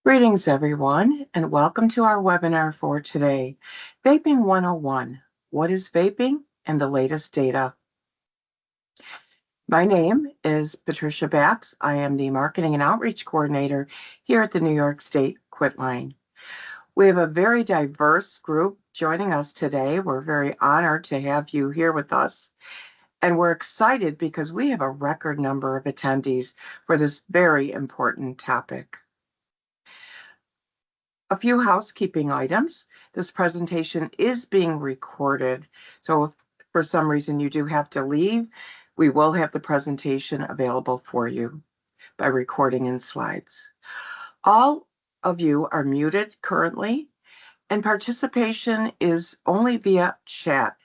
Greetings, everyone, and welcome to our webinar for today, Vaping 101, What is Vaping and the Latest Data. My name is Patricia Bax. I am the Marketing and Outreach Coordinator here at the New York State Quitline. We have a very diverse group joining us today. We're very honored to have you here with us, and we're excited because we have a record number of attendees for this very important topic. A few housekeeping items. This presentation is being recorded, so if for some reason you do have to leave, we will have the presentation available for you by recording in slides. All of you are muted currently, and participation is only via chat.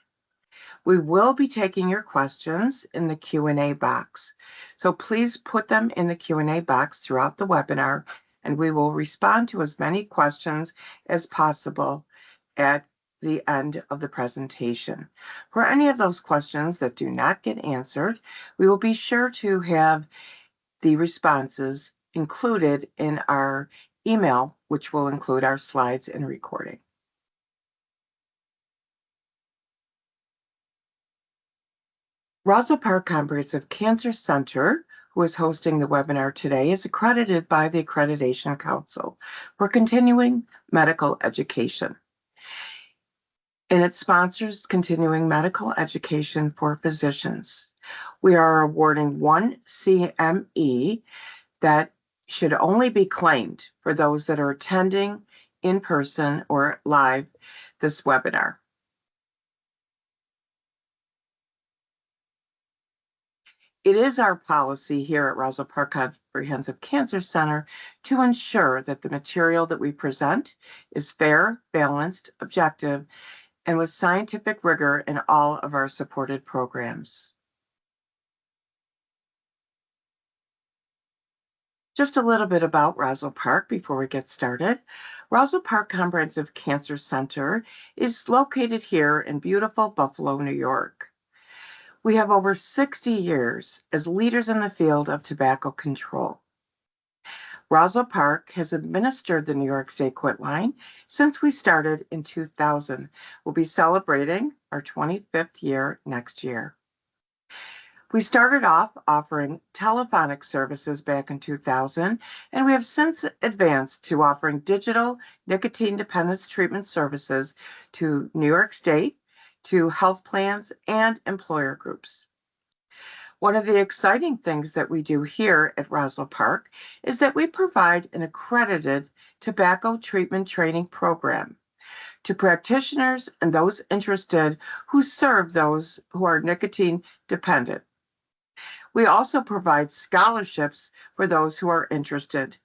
We will be taking your questions in the Q&A box, so please put them in the Q&A box throughout the webinar, and we will respond to as many questions as possible at the end of the presentation. For any of those questions that do not get answered, we will be sure to have the responses included in our email, which will include our slides and recording. Roswell Park Comprehensive Cancer Center, who is hosting the webinar today, is accredited by the Accreditation Council for Continuing Medical Education. And it sponsors continuing medical education for physicians. We are awarding one CME that should only be claimed for those that are attending in person or live this webinar. It is our policy here at Roswell Park Comprehensive Cancer Center to ensure that the material that we present is fair, balanced, objective, and with scientific rigor in all of our supported programs. Just a little bit about Roswell Park before we get started. Roswell Park Comprehensive Cancer Center is located here in beautiful Buffalo, New York. We have over 60 years as leaders in the field of tobacco control. Roswell Park has administered the New York State Quitline since we started in 2000. We'll be celebrating our 25th year next year. We started off offering telephonic services back in 2000, and we have since advanced to offering digital nicotine dependence treatment services to New York State, to health plans and employer groups. One of the exciting things that we do here at Roswell Park is that we provide an accredited tobacco treatment training program to practitioners and those interested who serve those who are nicotine dependent. We also provide scholarships for those who are interested.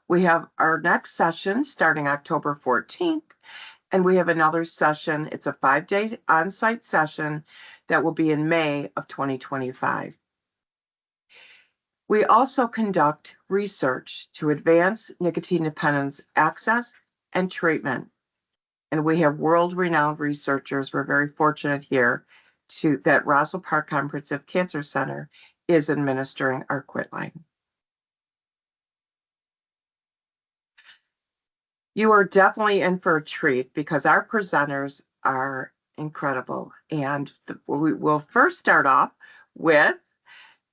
We have our next session starting October 14th, and we have another session. It's a 5-day on-site session that will be in May of 2025. We also conduct research to advance nicotine dependence access and treatment. And we have world-renowned researchers. We're very fortunate here that Roswell Park Comprehensive Cancer Center is administering our Quitline. You are definitely in for a treat because our presenters are incredible. And we will first start off with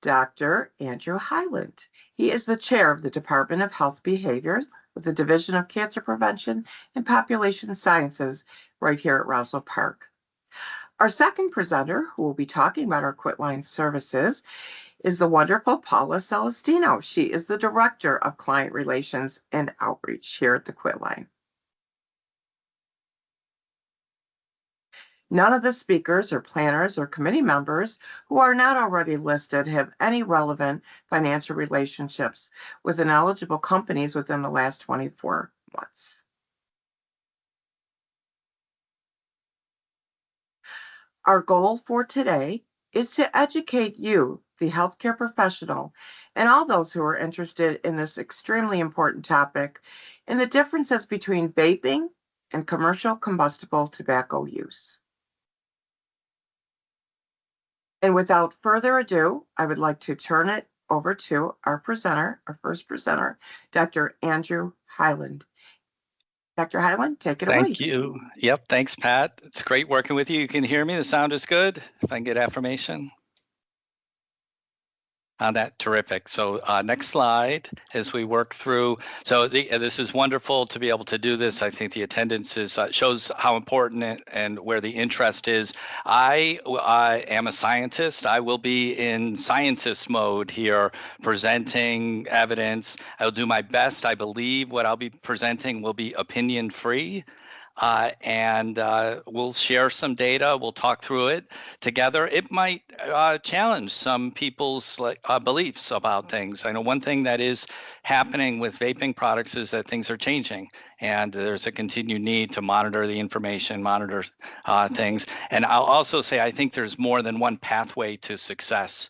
Dr. Andrew Hyland. He is the chair of the Department of Health Behavior with the Division of Cancer Prevention and Population Sciences right here at Roswell Park. Our second presenter, who will be talking about our Quitline services, is the wonderful Paula Celestino. She is the Director of Client Relations and Outreach here at the Quitline. None of the speakers or planners or committee members who are not already listed have any relevant financial relationships with ineligible companies within the last 24 months. Our goal for today is to educate you, the healthcare professional, and all those who are interested in this extremely important topic, in the differences between vaping and commercial combustible tobacco use. And without further ado, I would like to turn it over to our presenter, our first presenter, Dr. Andrew Hyland. Dr. Hyland, take it away. Thank you. Yep, thanks, Pat. It's great working with you. You can hear me. The sound is good. If I can get affirmation. That terrific. So next slide as we work through. So this is wonderful to be able to do this. I think the attendance is shows how important it and where the interest is. I am a scientist. I will be in scientist mode here, presenting evidence. I'll do my best. I believe what I'll be presenting will be opinion free. And we'll share some data. We'll talk through it together. It might challenge some people's beliefs about things. I know one thing that is happening with vaping products is that things are changing, and there's a continued need to monitor the information, monitor things. And I'll also say I think there's more than one pathway to success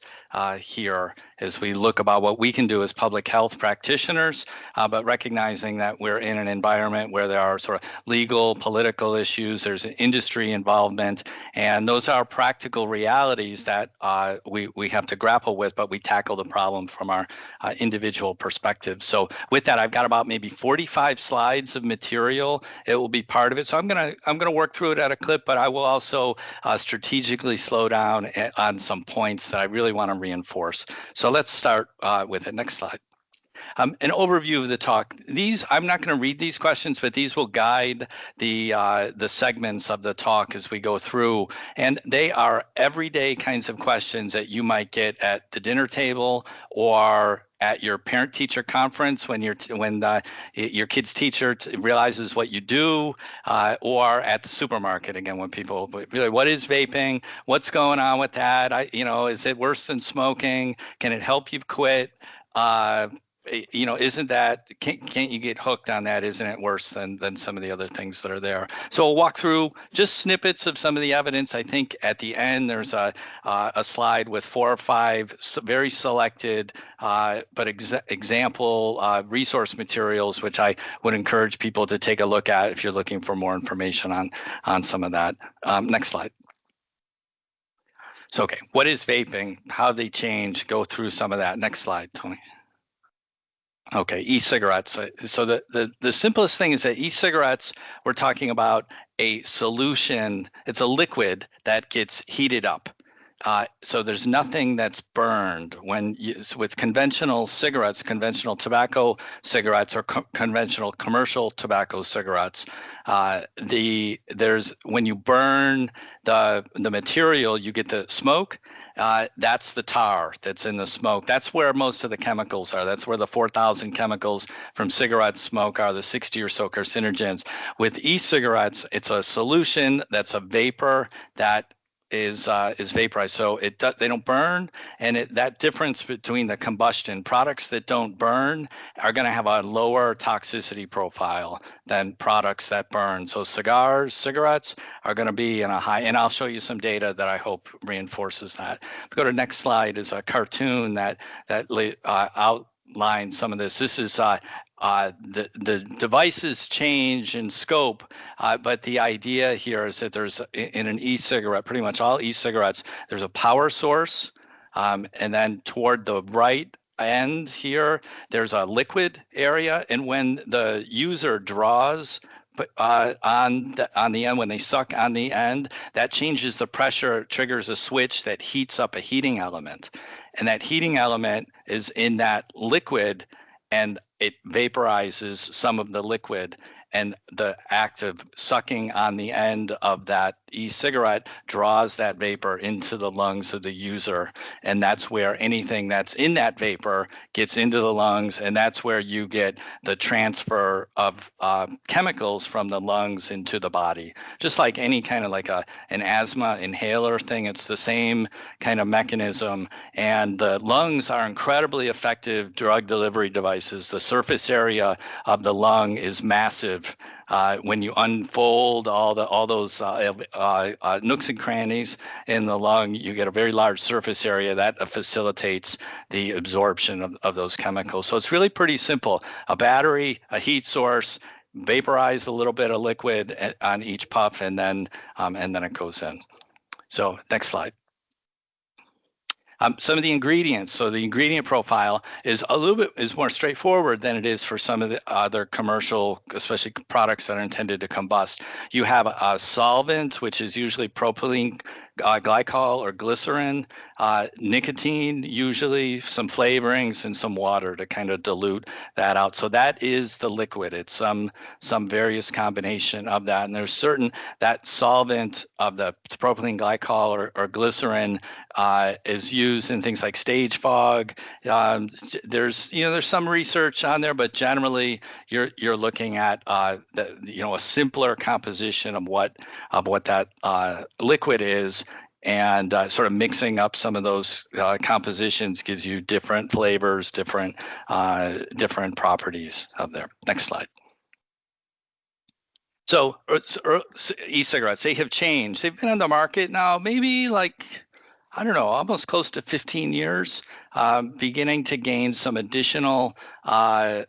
here as we look about what we can do as public health practitioners, but recognizing that we're in an environment where there are sort of legal, political issues, there's industry involvement, and those are practical realities that we have to grapple with, but we tackle the problem from our individual perspectives. So with that, I've got about maybe 45 slides of material. It will be part of it. So I'm gonna work through it at a clip, but I will also strategically slow down on some points that I really want to reinforce. So let's start with it. Next slide. An overview of the talk. These, I'm not going to read these questions, but these will guide the segments of the talk as we go through. And they are everyday kinds of questions that you might get at the dinner table or at your parent-teacher conference when your kid's teacher realizes what you do, or at the supermarket again when people really, what is vaping? What's going on with that? Is it worse than smoking? Can it help you quit? Isn't that, can't you get hooked on that? Isn't it worse than some of the other things that are there? So we'll walk through just snippets of some of the evidence. I think at the end there's a slide with 4 or 5 very selected but example resource materials, which I would encourage people to take a look at if you're looking for more information on some of that. Next slide. So, okay, what is vaping? How they change? Go through some of that. Next slide, Tony. Okay, e-cigarettes. So the simplest thing is that e-cigarettes, we're talking about a solution. It's a liquid that gets heated up. So there's nothing that's burned with conventional cigarettes, conventional tobacco cigarettes, or conventional commercial tobacco cigarettes. When you burn the material, you get the smoke. That's the tar that's in the smoke. That's where most of the chemicals are. That's where the 4,000 chemicals from cigarette smoke are, the 60 or so carcinogens. With e-cigarettes, it's a solution that's a vapor that is vaporized, so they don't burn, and that difference between the combustion products that don't burn are going to have a lower toxicity profile than products that burn. So cigarettes are going to be in a high, and I'll show you some data that I hope reinforces that. Go to next slide is a cartoon that outlines some of this. This is the devices change in scope, but the idea here is that there's in an e-cigarette, pretty much all e-cigarettes, there's a power source, and then toward the right end here, there's a liquid area, and when the user draws on the end, when they suck on the end, that changes the pressure, triggers a switch that heats up a heating element, and that heating element is in that liquid, and it vaporizes some of the liquid, and the act of sucking on the end of that e-cigarette draws that vapor into the lungs of the user, and that's where anything that's in that vapor gets into the lungs, and that's where you get the transfer of chemicals from the lungs into the body. Just like any kind of an asthma inhaler thing, it's the same kind of mechanism, and the lungs are incredibly effective drug delivery devices. The surface area of the lung is massive. When you unfold all those nooks and crannies in the lung, you get a very large surface area that facilitates the absorption of those chemicals. So it's really pretty simple. A battery, a heat source, vaporize a little bit of liquid on each puff, and then it goes in. So next slide. Some of the ingredients, so the ingredient profile is a little bit more straightforward than it is for some of the other commercial, especially products that are intended to combust. You have a solvent, which is usually propylene glycol or glycerin, nicotine, usually some flavorings and some water to kind of dilute that out. So that is the liquid. It's some various combination of that. And there's certain that solvent of the propylene glycol or glycerin is used in things like stage fog. There's some research on there, but generally you're looking at a simpler composition of what that liquid is, and sort of mixing up some of those compositions gives you different flavors, different properties of there. Next slide. So e-cigarettes, they have changed. They've been on the market now maybe like, I don't know, almost close to 15 years, beginning to gain some additional, the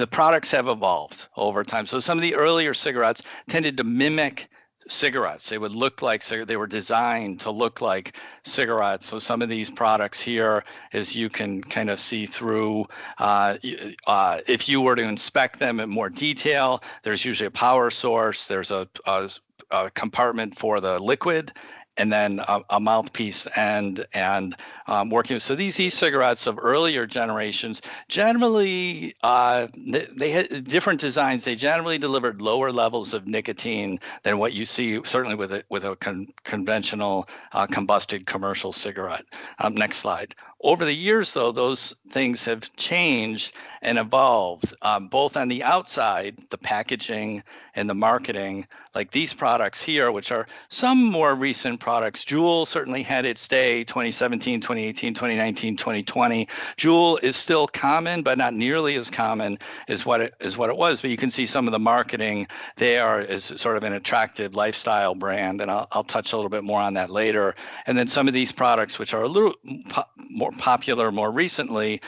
products have evolved over time. So some of the earlier cigarettes tended to mimic cigarettes. They would look like, they were designed to look like cigarettes. So some of these products here, as you can kind of see through, if you were to inspect them in more detail, there's usually a power source, there's a compartment for the liquid, and then a mouthpiece and working. So these e-cigarettes of earlier generations generally they had different designs. They generally delivered lower levels of nicotine than what you see certainly with a conventional combusted commercial cigarette. Next slide. Over the years, though, those things have changed and evolved, both on the outside, the packaging and the marketing, like these products here, which are some more recent products. Juul certainly had its day, 2017, 2018, 2019, 2020. Juul is still common, but not nearly as common as what it was. But you can see some of the marketing there is sort of an attractive lifestyle brand, and I'll touch a little bit more on that later. And then some of these products, which are a little more popular more recently,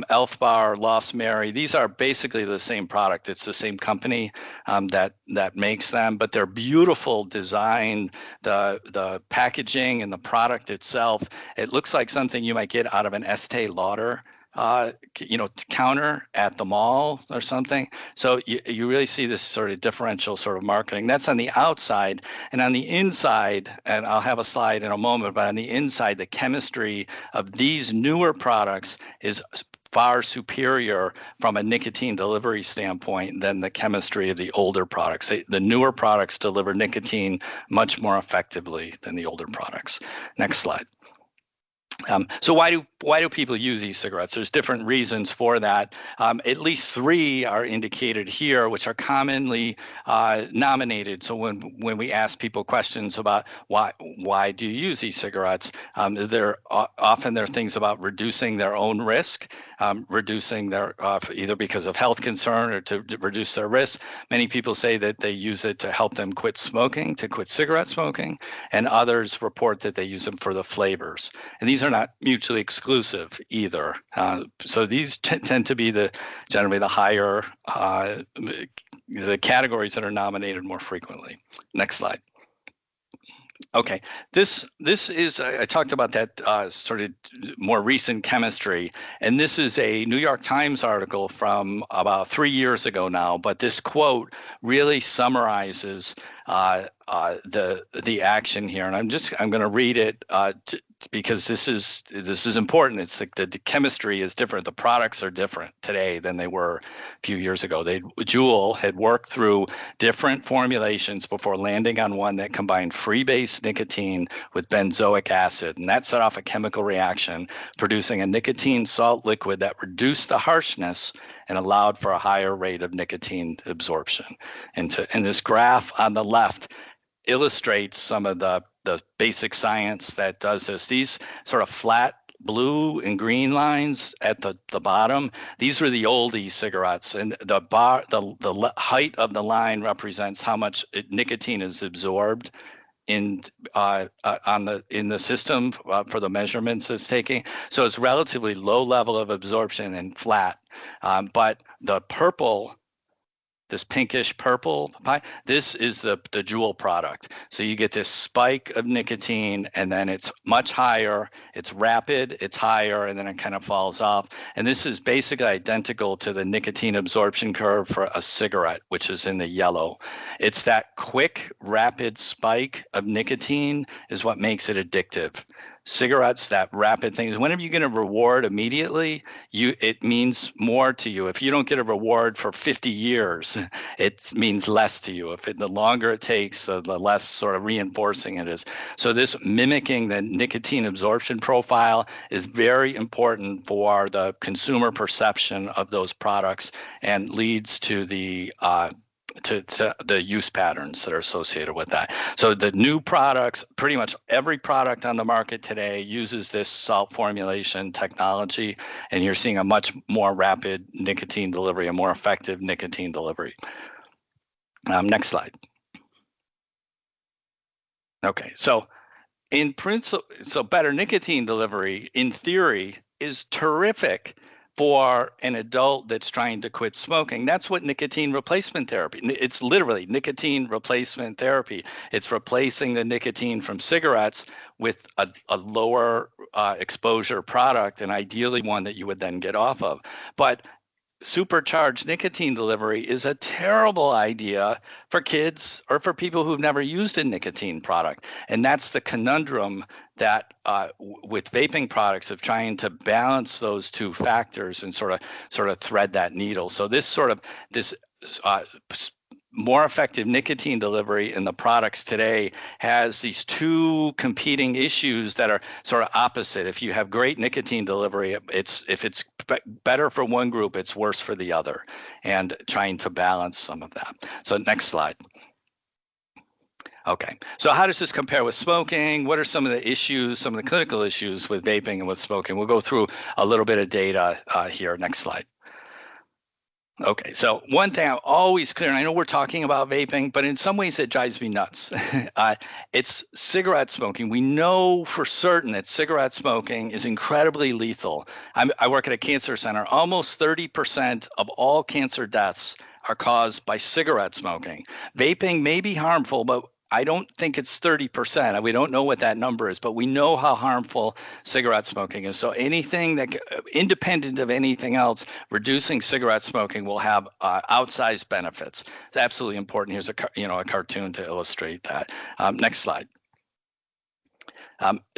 Elf Bar, Lost Mary, these are basically the same product. It's the same company that makes them, but they're beautiful design. The packaging and the product itself, it looks like something you might get out of an Estee Lauder counter at the mall or something. So you really see this sort of differential sort of marketing. That's on the outside. And on the inside, and I'll have a slide in a moment, but on the inside, the chemistry of these newer products is far superior from a nicotine delivery standpoint than the chemistry of the older products. The newer products deliver nicotine much more effectively than the older products. Next slide. So why do people use e-cigarettes? There's different reasons for that. At least 3 are indicated here, which are commonly nominated. So when we ask people questions about why do you use e-cigarettes, there are things about reducing their own risk, reducing their either because of health concern or to reduce their risk. Many people say that they use it to help them quit smoking, to quit cigarette smoking, and others report that they use them for the flavors. And these are not mutually exclusive either. So these tend to be generally the higher, the categories that are nominated more frequently. Next slide. Okay, this is, I talked about that sort of more recent chemistry, and this is a New York Times article from about 3 years ago now, but this quote really summarizes the action here, and I'm going to read it because this is important. It's like the chemistry is different. The products are different today than they were a few years ago. Juul had worked through different formulations before landing on one that combined freebase nicotine with benzoic acid, and that set off a chemical reaction, producing a nicotine salt liquid that reduced the harshness and allowed for a higher rate of nicotine absorption. And this graph on the left illustrates some of the basic science that does this. These sort of flat blue and green lines at the bottom, these were the old e-cigarettes, and the height of the line represents how much nicotine is absorbed in the system for the measurements it's taking. So it's relatively low level of absorption and flat, but the purple this pinkish purple pie, this is the jewel product. So you get this spike of nicotine, and then it's much higher, it's rapid, it's higher, and then it kind of falls off. And this is basically identical to the nicotine absorption curve for a cigarette, which is in the yellow. It's that quick, rapid spike of nicotine is what makes it addictive. Cigarettes, that rapid thing. Whenever you get a reward immediately, it means more to you. If you don't get a reward for 50 years, it means less to you. The longer it takes, the less sort of reinforcing it is. So this mimicking the nicotine absorption profile is very important for the consumer perception of those products and leads to the to the use patterns that are associated with that. So the new products, pretty much every product on the market today uses this salt formulation technology, and you're seeing a much more rapid nicotine delivery, a more effective nicotine delivery. Next slide. Okay, so in principle, so better nicotine delivery in theory is terrific for an adult that's trying to quit smoking. That's what nicotine replacement therapy, it's literally nicotine replacement therapy. It's replacing the nicotine from cigarettes with a lower exposure product, and ideally one that you would then get off of. But supercharged nicotine delivery is a terrible idea for kids or for people who've never used a nicotine product. And that's the conundrum that with vaping products of trying to balance those two factors and sort of thread that needle. So this more effective nicotine delivery in the products today has these two competing issues that are sort of opposite. If you have great nicotine delivery, if it's better for one group, it's worse for the other, and trying to balance some of that. So next slide. Okay, so how does this compare with smoking? What are some of the issues, some of the clinical issues with vaping and with smoking? We'll go through a little bit of data here. Next slide. Okay, so one thing I'm always clear, and I know we're talking about vaping, but in some ways it drives me nuts. It's cigarette smoking. We know for certain that cigarette smoking is incredibly lethal. I work at a cancer center. Almost 30% of all cancer deaths are caused by cigarette smoking. Vaping may be harmful, but I don't think it's 30%. We don't know what that number is, but we know how harmful cigarette smoking is. So anything that, independent of anything else, reducing cigarette smoking will have outsized benefits. It's absolutely important. Here's a cartoon to illustrate that. Next slide.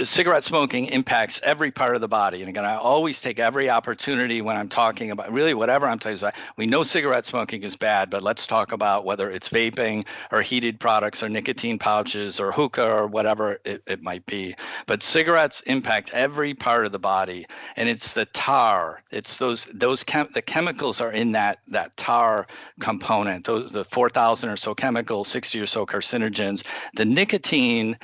Cigarette smoking impacts every part of the body. And again, I always take every opportunity when I'm talking about really whatever I'm talking about. We know cigarette smoking is bad, but let's talk about whether it's vaping or heated products or nicotine pouches or hookah or whatever it might be. But cigarettes impact every part of the body. And it's the tar. It's the chemicals are in that tar component. The 4,000 or so chemicals, 60 or so carcinogens. The nicotine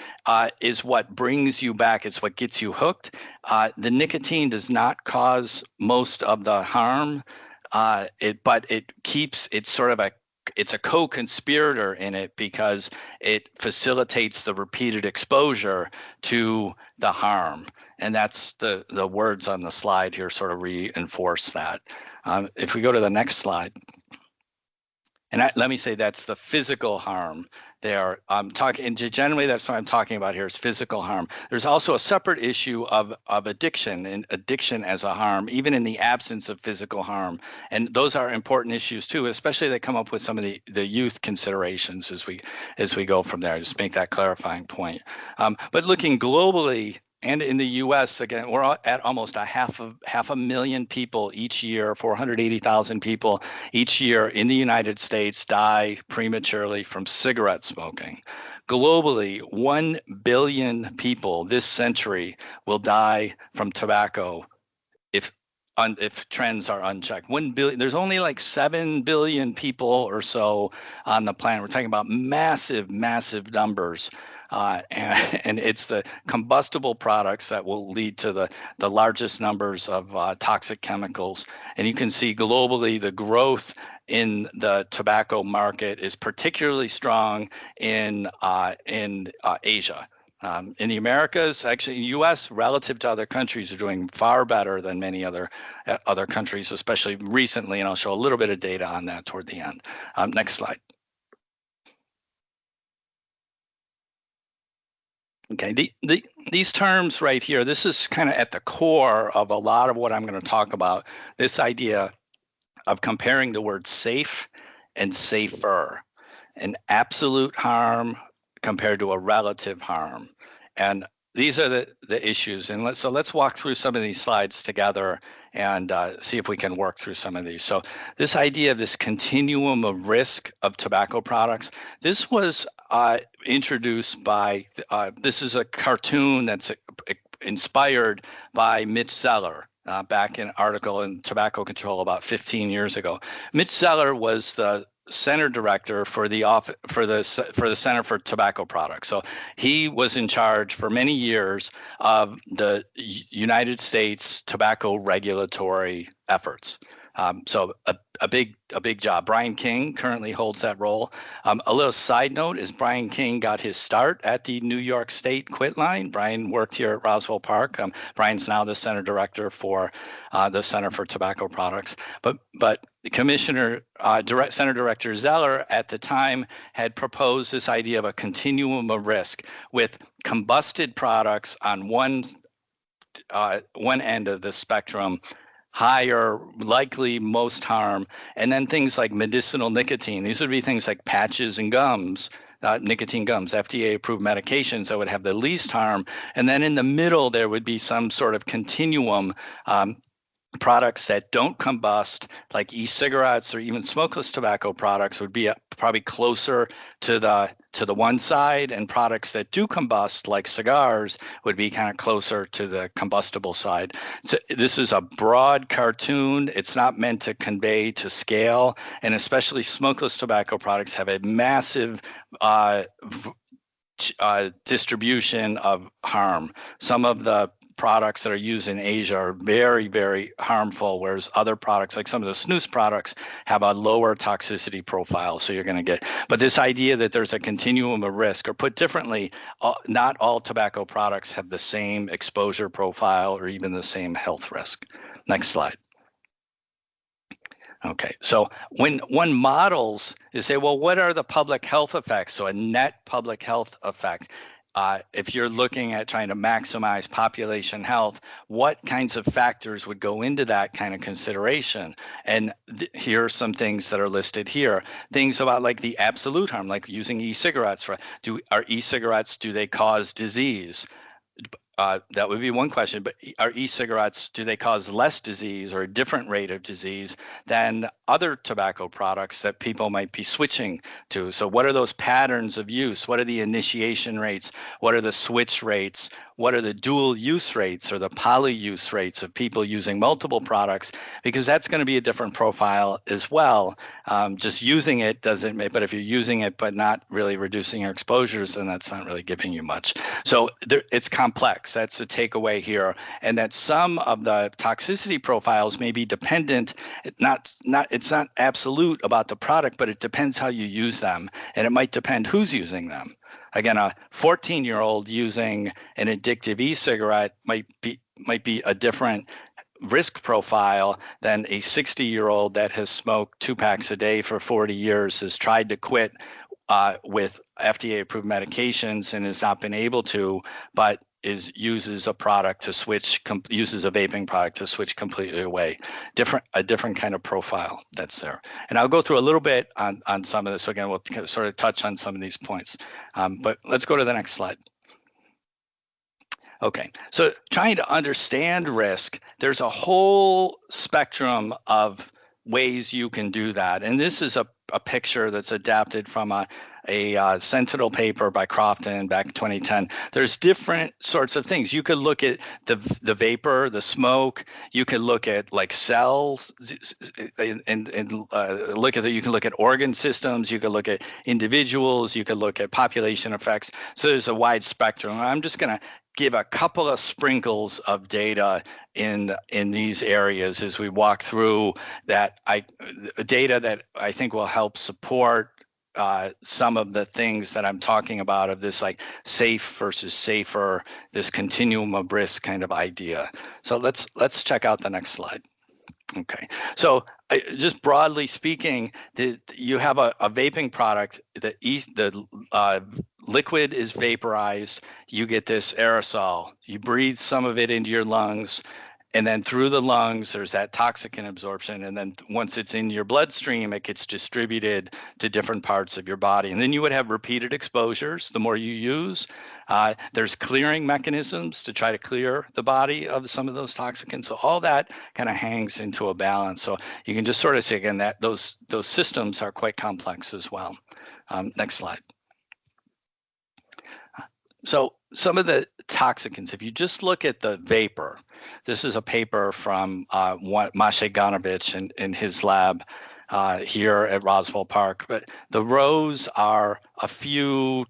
is what brings you back. It's what gets you hooked. The nicotine does not cause most of the harm, but it's a co-conspirator in it because it facilitates the repeated exposure to the harm. And that's the words on the slide here sort of reinforce that. If we go to the next slide. And let me say that's the physical harm there. I'm talking, and generally that's what I'm talking about here is physical harm. There's also a separate issue of addiction and addiction as a harm, even in the absence of physical harm. And those are important issues too, especially they come up with some of the youth considerations as we go from there. Just make that clarifying point. But looking globally, and in the U.S., again, we're at almost half a million people each year, 480,000 people each year in the United States die prematurely from cigarette smoking. Globally, 1 billion people this century will die from tobacco if trends are unchecked. 1 billion, there's only like 7 billion people or so on the planet. We're talking about massive, massive numbers. And it's the combustible products that will lead to the largest numbers of toxic chemicals. And you can see globally the growth in the tobacco market is particularly strong in Asia. In the Americas, actually, in the U.S., relative to other countries, are doing far better than many other countries, especially recently. And I'll show a little bit of data on that toward the end. Next slide. Okay, these terms right here, this is kind of at the core of a lot of what I'm going to talk about. This idea of comparing the word safe and safer, an absolute harm compared to a relative harm. And these are the issues. And let's walk through some of these slides together and see if we can work through some of these. So this idea of this continuum of risk of tobacco products, this was introduced by, this is a cartoon that's inspired by Mitch Zeller. Back in an article in Tobacco Control about 15 years ago. Mitch Zeller was the center director for the Center for Tobacco Products. So he was in charge for many years of the United States tobacco regulatory efforts. So a big job. Brian King currently holds that role. A little side note is Brian King got his start at the New York State Quitline. Brian worked here at Roswell Park. Brian's now the center director for the Center for Tobacco Products. But the commissioner, Center Director Zeller at the time had proposed this idea of a continuum of risk with combusted products on one end of the spectrum, higher, likely most harm, and then things like medicinal nicotine. These would be things like patches and gums, nicotine gums, FDA-approved medications that would have the least harm. And then in the middle, there would be some sort of continuum, products that don't combust, like e-cigarettes or even smokeless tobacco products, would be probably closer to the one side, and products that do combust, like cigars, would be kind of closer to the combustible side. So this is a broad cartoon. It's not meant to convey to scale, and especially smokeless tobacco products have a massive distribution of harm. Some of the products that are used in Asia are very, very harmful, whereas other products, like some of the snus products, have a lower toxicity profile. So you're going to get, but this idea that there's a continuum of risk, or put differently, not all tobacco products have the same exposure profile or even the same health risk. Next slide. Okay, so when one models, you say, well, what are the public health effects? So a net public health effect. If you're looking at trying to maximize population health, what kinds of factors would go into that kind of consideration? And here are some things that are listed here. Things about like the absolute harm, like using e-cigarettes. Are e-cigarettes, do they cause disease? That would be one question, but are e-cigarettes, do they cause less disease or a different rate of disease than other tobacco products that people might be switching to? So what are those patterns of use? What are the initiation rates? What are the switch rates? What are the dual use rates or the poly use rates of people using multiple products? Because that's going to be a different profile as well. Just using it doesn't, but if you're using it but not really reducing your exposures, then that's not really giving you much. So it's complex. That's the takeaway here. And that some of the toxicity profiles may be dependent, it's not absolute about the product, but it depends how you use them. And it might depend who's using them. Again, a 14-year-old using an addictive e-cigarette might be a different risk profile than a 60-year-old that has smoked 2 packs a day for 40 years, has tried to quit with FDA-approved medications and has not been able to, but uses a product to switch, uses a vaping product to switch completely away. A different kind of profile that's there. And I'll go through a little bit on some of this. So again, we'll sort of touch on some of these points. But let's go to the next slide. Okay, so trying to understand risk, there's a whole spectrum of ways you can do that. And this is a picture that's adapted from a Sentinel paper by Crofton back in 2010. There's different sorts of things. You could look at the vapor, the smoke. You could look at like cells, and look at you can look at organ systems. You could look at individuals. You could look at population effects. So there's a wide spectrum. I'm just going to give a couple of sprinkles of data in these areas as we walk through that data that I think will help support some of the things that I'm talking about of this like safe versus safer, this continuum of risk kind of idea. So let's check out the next slide. Okay, so just broadly speaking, you have a vaping product. The liquid is vaporized. You get this aerosol. You breathe some of it into your lungs. And then through the lungs, there's that toxicant absorption. And then once it's in your bloodstream, it gets distributed to different parts of your body. And then you would have repeated exposures the more you use. There's clearing mechanisms to try to clear the body of some of those toxicants. So all that kind of hangs into a balance. So you can just sort of see again that those systems are quite complex as well. Next slide. So some of the toxicants, if you just look at the vapor, this is a paper from Maciej Ganovich in his lab here at Roswell Park. But the rows are a few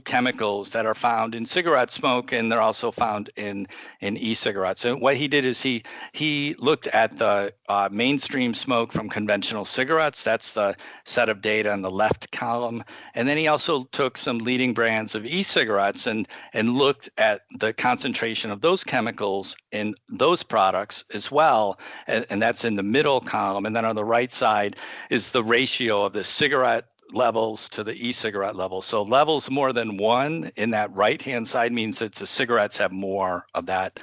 chemicals that are found in cigarette smoke, and they're also found in e-cigarettes. And what he did is he looked at the mainstream smoke from conventional cigarettes. That's the set of data in the left column. And then he also took some leading brands of e-cigarettes and looked at the concentration of those chemicals in those products as well. And that's in the middle column. And then on the right side is the ratio of the cigarette levels to the e-cigarette levels. So levels more than 1 in that right-hand side means that the cigarettes have more of that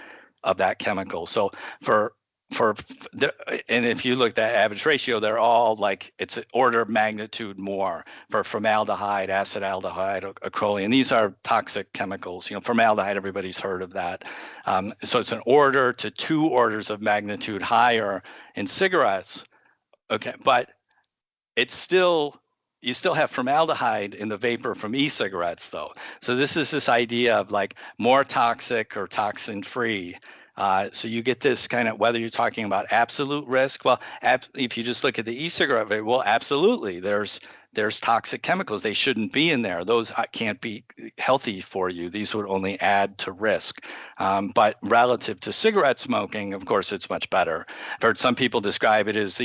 chemical. So and if you look at that average ratio, they're all like, it's an order of magnitude more for formaldehyde, acetaldehyde, acrolein. These are toxic chemicals. Formaldehyde, everybody's heard of that. So it's an order to 2 orders of magnitude higher in cigarettes. Okay, but you still have formaldehyde in the vapor from e-cigarettes though. So this is this idea of like more toxic or toxin free. So you get this kind of, whether you're talking about absolute risk, well, if you just look at the e-cigarette, well, absolutely, there's toxic chemicals. They shouldn't be in there. Those can't be healthy for you. These would only add to risk. But relative to cigarette smoking, of course, it's much better. I've heard some people describe it as,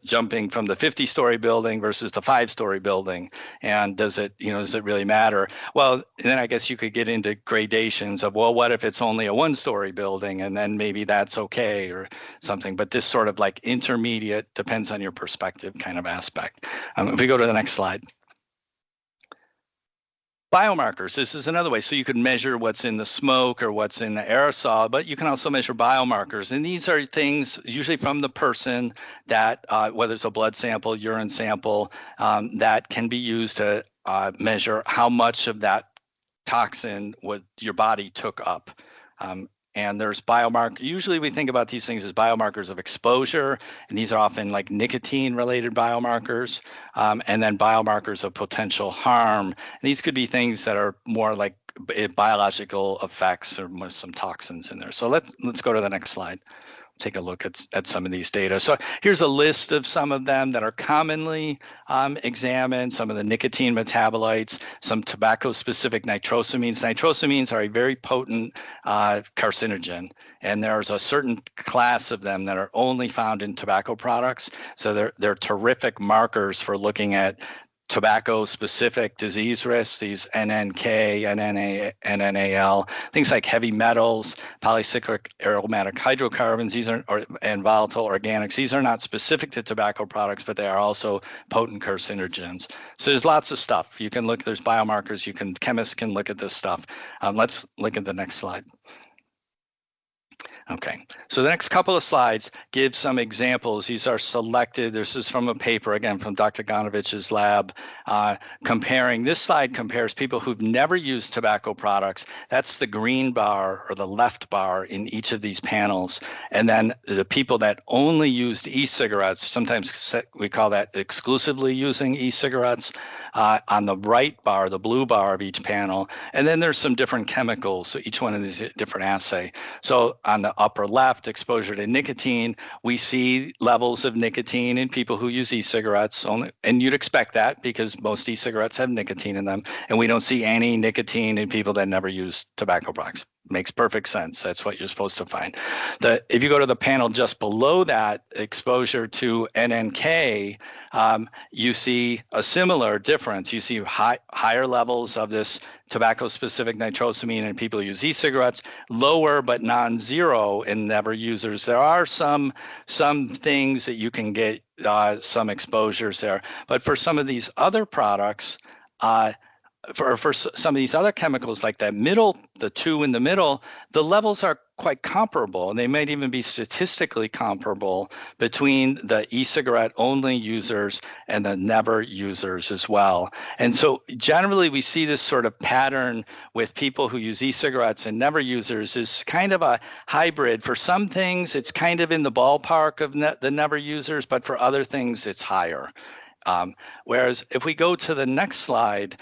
jumping from the 50-story building versus the 5-story building. And does it really matter? Well, then I guess you could get into gradations of, well, what if it's only a 1-story building? And then maybe that's okay or something. But this sort of like intermediate, depends on your perspective kind of aspect. If we go to the next slide. Biomarkers, this is another way. So you could measure what's in the smoke or what's in the aerosol, but you can also measure biomarkers. And these are things usually from the person that, whether it's a blood sample, urine sample, that can be used to measure how much of that toxin your body took up. And there's biomarkers. Usually we think about these things as biomarkers of exposure, and these are often like nicotine-related biomarkers, and then biomarkers of potential harm. And these could be things that are more like biological effects or some toxins in there. So let's go to the next slide. Take a look at some of these data. So here's a list of some of them that are commonly examined, some of the nicotine metabolites, some tobacco-specific nitrosamines. Nitrosamines are a very potent carcinogen, and there's a certain class of them that are only found in tobacco products. So they're terrific markers for looking at tobacco-specific disease risks, these NNK, NNAL, things like heavy metals, polycyclic aromatic hydrocarbons, and volatile organics. These are not specific to tobacco products, but they are also potent carcinogens. So there's lots of stuff. You can look, there's biomarkers, chemists can look at this stuff. Let's look at the next slide. Okay, so the next couple of slides give some examples. These are selected. This is from a paper, again, from Dr. Ganovich's lab, comparing. This slide compares people who've never used tobacco products. That's the green bar or the left bar in each of these panels. And then the people that only used e-cigarettes, sometimes we call that exclusively using e-cigarettes, on the right bar, the blue bar of each panel. And then there's some different chemicals. So each one of these different assay. So on the upper left, exposure to nicotine, we see levels of nicotine in people who use e-cigarettes only, and you'd expect that because most e-cigarettes have nicotine in them, and we don't see any nicotine in people that never use tobacco products. makes perfect sense. That's what you're supposed to find. If you go to the panel just below that, exposure to NNK, you see a similar difference. You see higher levels of this tobacco-specific nitrosamine in people who use e-cigarettes, lower but non-zero in never users. There are some things that you can get some exposures there, but for some of these other products, for some of these other chemicals like that middle, the two in the middle, the levels are quite comparable, and they might even be statistically comparable between the e-cigarette only users and the never users as well. And so generally we see this sort of pattern with people who use e-cigarettes and never users is kind of a hybrid. For some things, it's kind of in the ballpark of the never users, but for other things, it's higher. Whereas if we go to the next slide,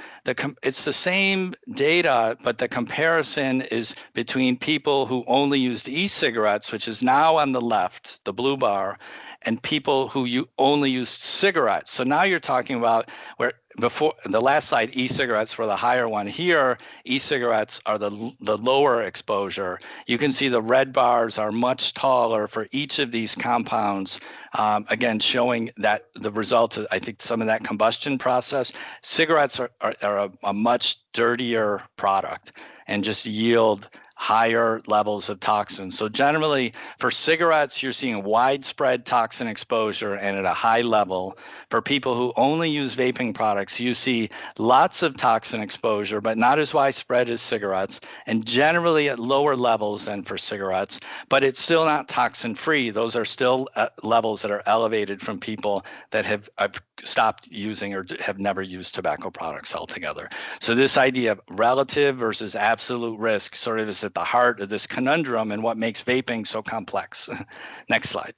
it's the same data, but the comparison is between people who only used e-cigarettes, which is now on the left, the blue bar, and people who only used cigarettes. So now you're talking about where before the last slide, e-cigarettes were the higher one. Here, e-cigarettes are the lower exposure. You can see the red bars are much taller for each of these compounds. Again, showing that the result of, I think, some of that combustion process. Cigarettes are a much dirtier product and just yield higher levels of toxins. So generally for cigarettes, you're seeing widespread toxin exposure and at a high level. For people who only use vaping products, you see lots of toxin exposure, but not as widespread as cigarettes, and generally at lower levels than for cigarettes, but it's still not toxin free. Those are still levels that are elevated from people that have stopped using or have never used tobacco products altogether. So this idea of relative versus absolute risk sort of is at the heart of this conundrum and what makes vaping so complex. Next slide.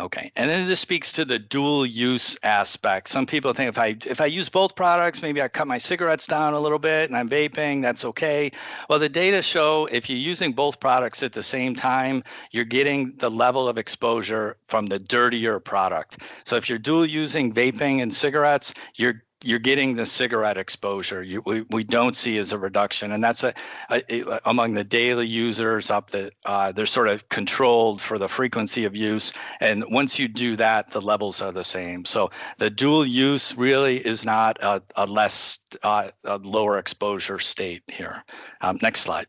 Okay, and then this speaks to the dual use aspect. Some people think if I use both products, maybe I cut my cigarettes down a little bit and I'm vaping, that's okay. Well, the data show if you're using both products at the same time, you're getting the level of exposure from the dirtier product. So if you're dual using vaping and cigarettes, you're getting the cigarette exposure. We don't see as a reduction, and that's among the daily users up that they're sort of controlled for the frequency of use. And once you do that, the levels are the same. So the dual use really is not a lower exposure state here. Next slide.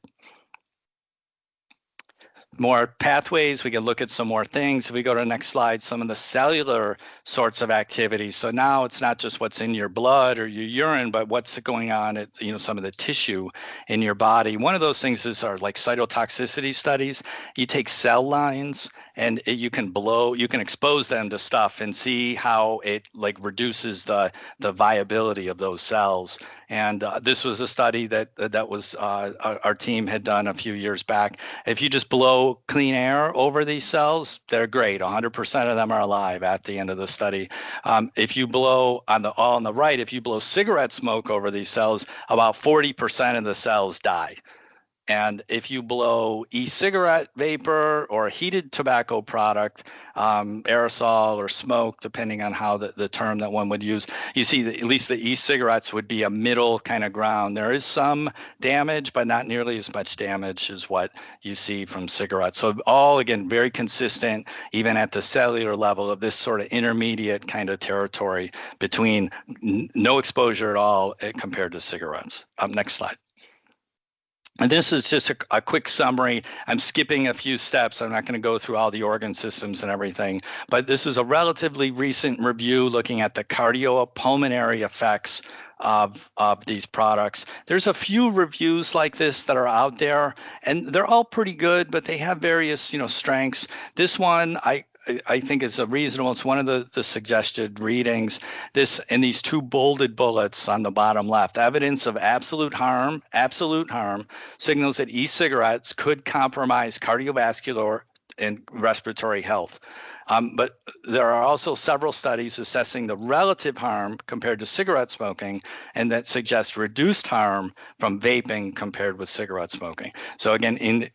More pathways, we can look at some more things. If we go to the next slide, some of the cellular sorts of activities. So now it's not just what's in your blood or your urine, but what's going on at some of the tissue in your body. One of those things are like cytotoxicity studies. You take cell lines and you can expose them to stuff and see how it like reduces the viability of those cells. And this was a study that was our team had done a few years back. If you just blow clean air over these cells, they're great. 100% of them are alive at the end of the study. If you blow on the right, if you blow cigarette smoke over these cells, about 40% of the cells die. And if you blow e-cigarette vapor or a heated tobacco product, aerosol or smoke, depending on how the term that one would use, you see that at least the e-cigarettes would be a middle kind of ground. There is some damage, but not nearly as much damage as what you see from cigarettes. So all, again, very consistent, even at the cellular level of this sort of intermediate kind of territory between no exposure at all compared to cigarettes. Next slide. And this is just a quick summary. I'm skipping a few steps. I'm not going to go through all the organ systems and everything, but this is a relatively recent review looking at the cardiopulmonary effects of these products. There's a few reviews like this that are out there, and they're all pretty good, but they have various, strengths. This one, I think is a reasonable. It's one of the suggested readings. This in these two bolded bullets on the bottom left, evidence of absolute harm signals that e-cigarettes could compromise cardiovascular and respiratory health. But there are also several studies assessing the relative harm compared to cigarette smoking, and that suggests reduced harm from vaping compared with cigarette smoking. So again,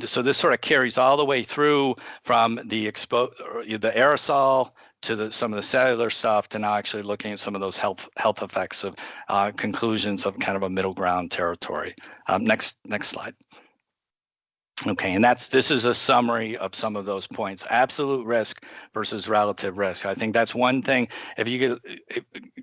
so this sort of carries all the way through from the aerosol to some of the cellular stuff to now actually looking at some of those health effects of conclusions of kind of a middle ground territory. Next slide. Okay, and this is a summary of some of those points. Absolute risk versus relative risk. I think that's one thing. If you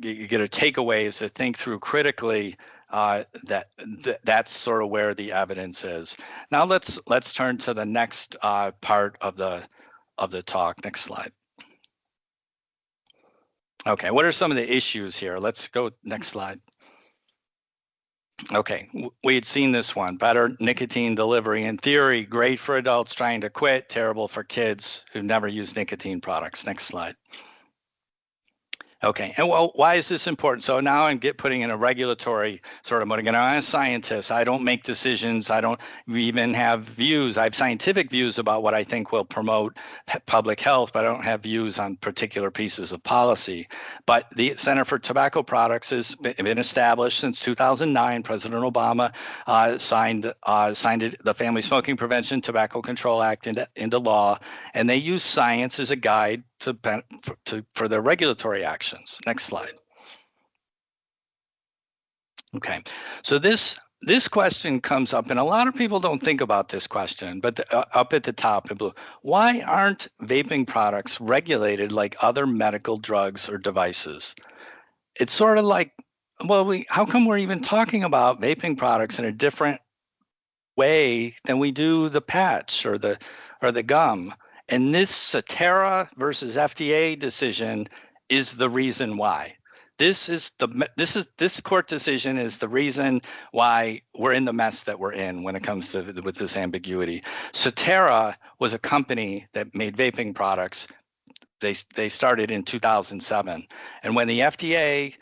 get a takeaway is to think through critically that's sort of where the evidence is. Now let's turn to the next part of the talk. Next slide. Okay, what are some of the issues here? Let's go next slide. Okay, we had seen this one. Better nicotine delivery. In theory, great for adults trying to quit, terrible for kids who never use nicotine products. Next slide. Okay, and well, why is this important? So now I'm putting in a regulatory sort of mode. Again, I'm a scientist. I don't make decisions. I don't even have views. I have scientific views about what I think will promote public health, but I don't have views on particular pieces of policy. But the Center for Tobacco Products has been established since 2009. President Obama signed the Family Smoking Prevention Tobacco Control Act into law, and they use science as a guide for their regulatory actions. Next slide. Okay, so this question comes up, and a lot of people don't think about this question, but up at the top, why aren't vaping products regulated like other medical drugs or devices? It's sort of like, well, how come we're even talking about vaping products in a different way than we do the patch or the gum? And this Cetera versus FDA decision is the reason why. This court decision is the reason why we're in the mess that we're in when it comes to with this ambiguity. Cetera was a company that made vaping products. They started in 2007, and when the FDA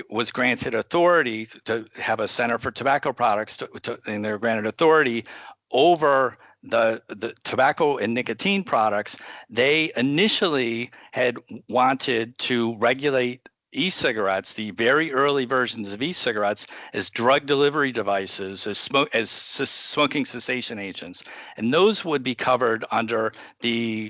was granted authority to have a Center for Tobacco Products, and they were granted authority over the tobacco and nicotine products, they initially had wanted to regulate e-cigarettes, the very early versions of e-cigarettes, as drug delivery devices, as smoking cessation agents, and those would be covered under the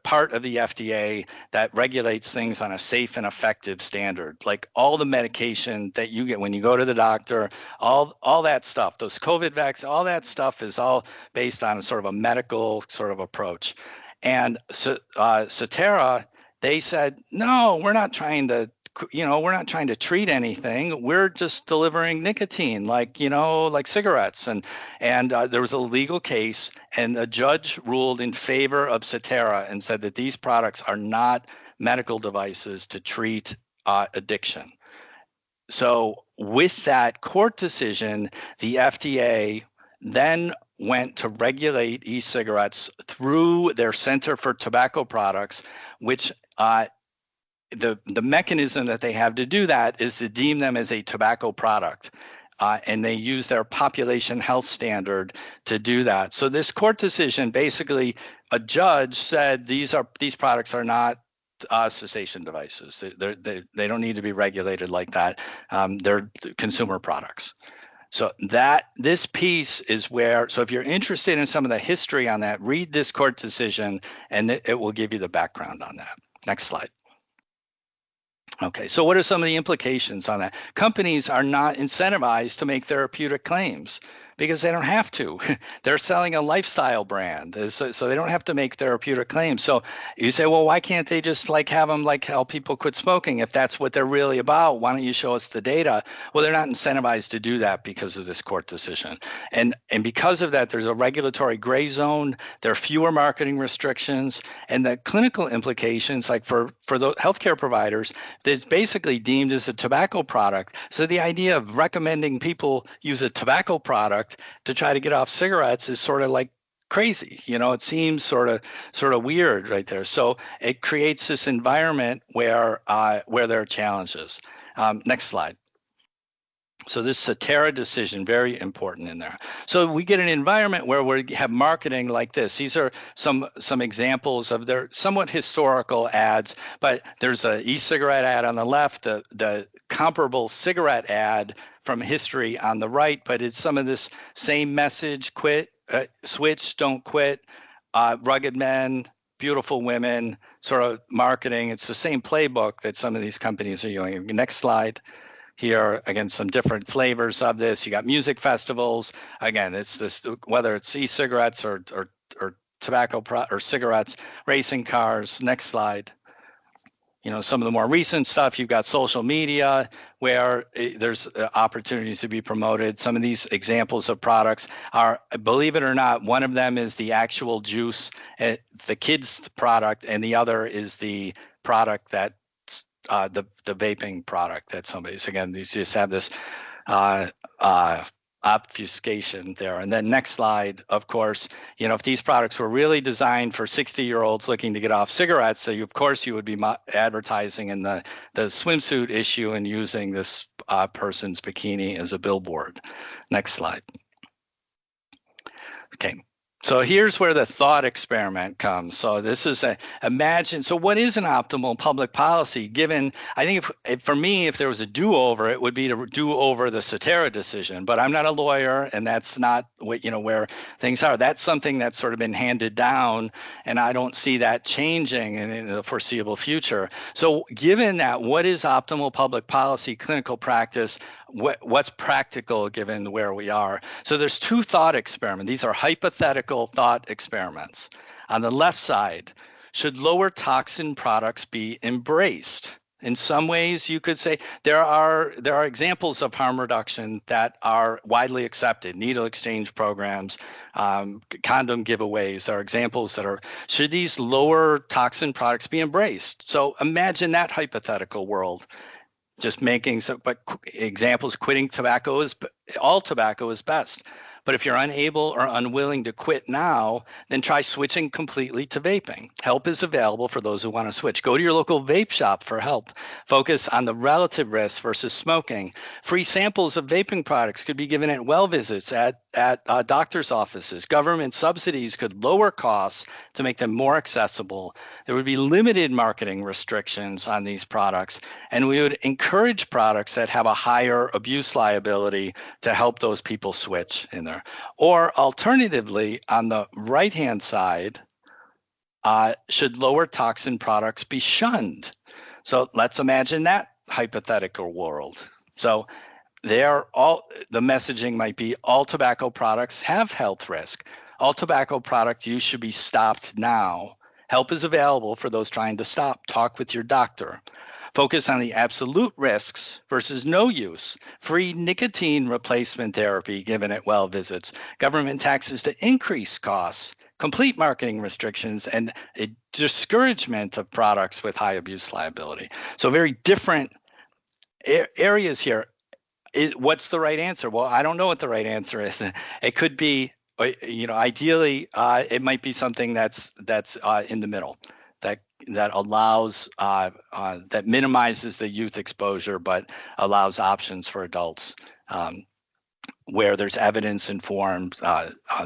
part of the FDA that regulates things on a safe and effective standard, like all the medication that you get when you go to the doctor, all that stuff, those COVID vaccines, all that stuff is all based on sort of a medical sort of approach. And so Cetera, they said, no, we're not trying to treat anything. We're just delivering nicotine, like cigarettes. And there was a legal case, and a judge ruled in favor of Cetera and said that these products are not medical devices to treat addiction. So with that court decision, the FDA then went to regulate e-cigarettes through their Center for Tobacco Products, which the mechanism that they have to do that is to deem them as a tobacco product. And they use their population health standard to do that. So this court decision, basically, a judge said these products are not cessation devices. They don't need to be regulated like that. They're consumer products. So this piece is where, so if you're interested in some of the history on that, read this court decision, and it will give you the background on that. Next slide. Okay, so what are some of the implications on that? Companies are not incentivized to make therapeutic claims because they don't have to. They're selling a lifestyle brand, so they don't have to make therapeutic claims. So you say, well, why can't they just have them help people quit smoking? If that's what they're really about, why don't you show us the data? Well, they're not incentivized to do that because of this court decision. And because of that, there's a regulatory gray zone. There are fewer marketing restrictions, and the clinical implications, like for the healthcare providers, that's basically deemed as a tobacco product. So the idea of recommending people use a tobacco product to try to get off cigarettes is sort of like crazy. It seems sort of weird right there. So it creates this environment where there are challenges. Next slide. So this Cetera decision, very important in there. So we get an environment where we have marketing like this. These are some examples of their somewhat historical ads, but there's an e-cigarette ad on the left, the comparable cigarette ad from history on the right, but it's some of this same message: quit, switch, don't quit, rugged men, beautiful women sort of marketing. It's the same playbook that some of these companies are using. Next slide. Here, again, some different flavors of this. You got music festivals. Again, it's this, whether it's e-cigarettes or tobacco or cigarettes, racing cars. Next slide. You know, some of the more recent stuff, you've got social media where there's opportunities to be promoted. Some of these examples of products are, believe it or not, one of them is the actual juice, the kids product, and the other is the product that the vaping product that somebody's, again, these just have this obfuscation there. And then next slide, of course, you know, if these products were really designed for 60-year-olds looking to get off cigarettes, so you, of course, you would be advertising in the swimsuit issue and using this person's bikini as a billboard. Next slide. Okay. So here's where the thought experiment comes. So this is imagine, so what is an optimal public policy given, I think if for me, if there was a do-over, it would be to do over the Cetera decision, but I'm not a lawyer and that's not what, you know, where things are. That's something that's sort of been handed down and I don't see that changing in the foreseeable future. So given that, what is optimal public policy, clinical practice, what's practical given where we are? So there's two thought experiments. These are hypothetical thought experiments. On the left side, should lower toxin products be embraced? In some ways, you could say there are examples of harm reduction that are widely accepted. Needle exchange programs, condom giveaways are examples that are, should these lower toxin products be embraced? So imagine that hypothetical world. Just making some, but examples, quitting tobacco is, all tobacco is best. But if you're unable or unwilling to quit now, then try switching completely to vaping. Help is available for those who want to switch. Go to your local vape shop for help. Focus on the relative risk versus smoking. Free samples of vaping products could be given at well visits at doctor's offices. Government subsidies could lower costs to make them more accessible. There would be limited marketing restrictions on these products, and we would encourage products that have a higher abuse liability to help those people switch in there. Or alternatively, on the right-hand side, should lower toxin products be shunned? So let's imagine that hypothetical world. So the messaging might be all tobacco products have health risk. All tobacco product use should be stopped now. Help is available for those trying to stop. Talk with your doctor. Focus on the absolute risks versus no use. Free nicotine replacement therapy given at well visits. Government taxes to increase costs. Complete marketing restrictions and a discouragement of products with high abuse liability. So very different areas here. What's the right answer? Well, I don't know what the right answer is. It could be, you know, ideally, it might be something that's in the middle, that allows, that minimizes the youth exposure, but allows options for adults, where there's evidence-informed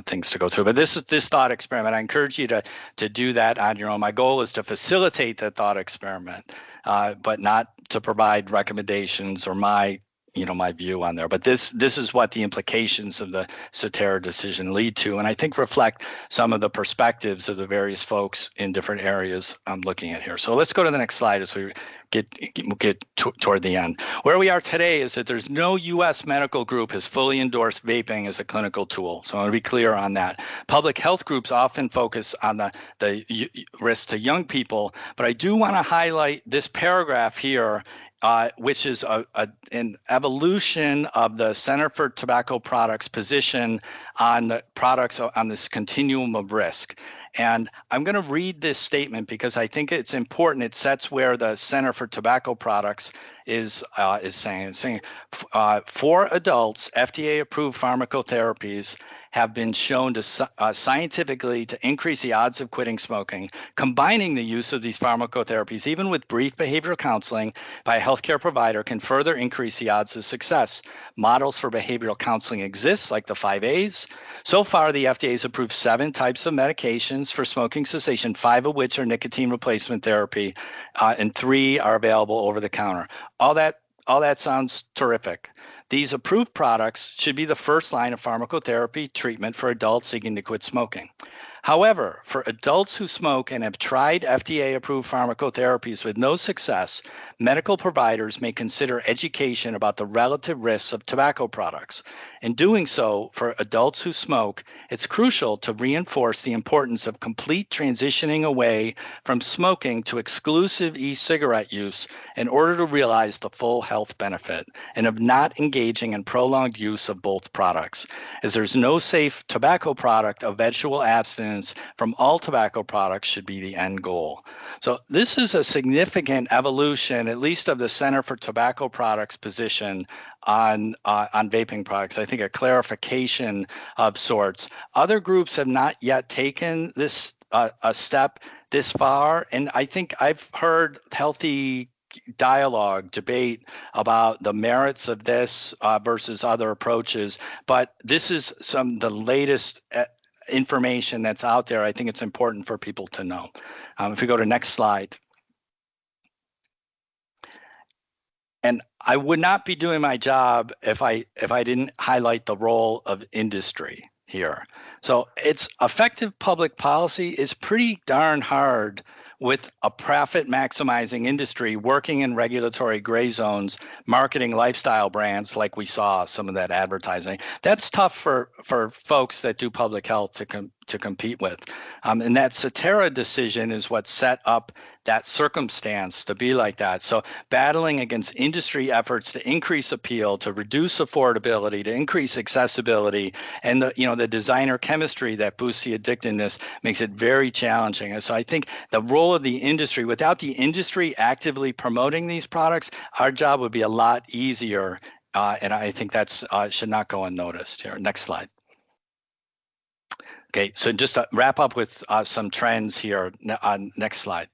things to go through. But this thought experiment, I encourage you to do that on your own. My goal is to facilitate that thought experiment, but not to provide recommendations or my view on there. But this is what the implications of the Cetera decision lead to, and I think reflect some of the perspectives of the various folks in different areas I'm looking at here. So let's go to the next slide as we get toward the end. Where we are today is that there's no U.S. medical group has fully endorsed vaping as a clinical tool. So I want to be clear on that. Public health groups often focus on the risk to young people, but I do want to highlight this paragraph here, which is an evolution of the Center for Tobacco Products position on the products on this continuum of risk. And I'm going to read this statement because I think it's important. It sets where the Center for Tobacco Products is saying, for adults, FDA-approved pharmacotherapies have been shown to scientifically to increase the odds of quitting smoking. Combining the use of these pharmacotherapies, even with brief behavioral counseling by a healthcare provider, can further increase the odds of success. Models for behavioral counseling exist, like the 5 A's. So far, the FDA has approved 7 types of medications for smoking cessation, 5 of which are nicotine replacement therapy, and 3 are available over the counter. All that sounds terrific. These approved products should be the first line of pharmacotherapy treatment for adults seeking to quit smoking. However, for adults who smoke and have tried FDA-approved pharmacotherapies with no success, medical providers may consider education about the relative risks of tobacco products. In doing so, for adults who smoke, it's crucial to reinforce the importance of complete transitioning away from smoking to exclusive e-cigarette use in order to realize the full health benefit, and of not engaging in prolonged use of both products, as there's no safe tobacco product. Eventual abstinence from all tobacco products should be the end goal. So this is a significant evolution, at least of the Center for Tobacco Products position on vaping products. I think a clarification of sorts. Other groups have not yet taken this a step this far, and I think I've heard healthy dialogue, debate about the merits of this versus other approaches. But this is the latest information that's out there. I think it's important for people to know. If we go to next slide. And I would not be doing my job if I didn't highlight the role of industry here. So it's effective public policy is pretty darn hard with a profit maximizing industry working in regulatory gray zones, marketing lifestyle brands like we saw some of that advertising. That's tough for folks that do public health to compete with. And that Cetera decision is what set up that circumstance to be like that. So battling against industry efforts to increase appeal, to reduce affordability, to increase accessibility, and the designer chemistry that boosts the addictiveness makes it very challenging. And so I think the role of the industry, without the industry actively promoting these products, our job would be a lot easier. And I think that's should not go unnoticed here. Next slide. Okay, so just to wrap up with some trends here on next slide.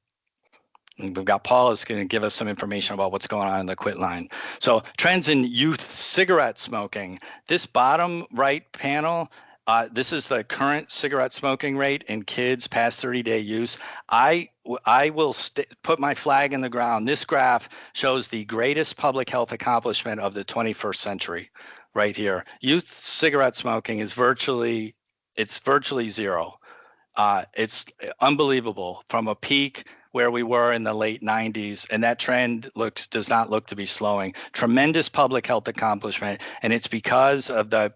And we've got Paul is going to give us some information about what's going on in the Quitline. So trends in youth cigarette smoking. This bottom right panel, this is the current cigarette smoking rate in kids past 30-day use. I will put my flag in the ground. This graph shows the greatest public health accomplishment of the 21st century right here. Youth cigarette smoking is virtually zero. It's unbelievable from a peak where we were in the late 90s, and that trend does not look to be slowing. Tremendous public health accomplishment, and it's because of the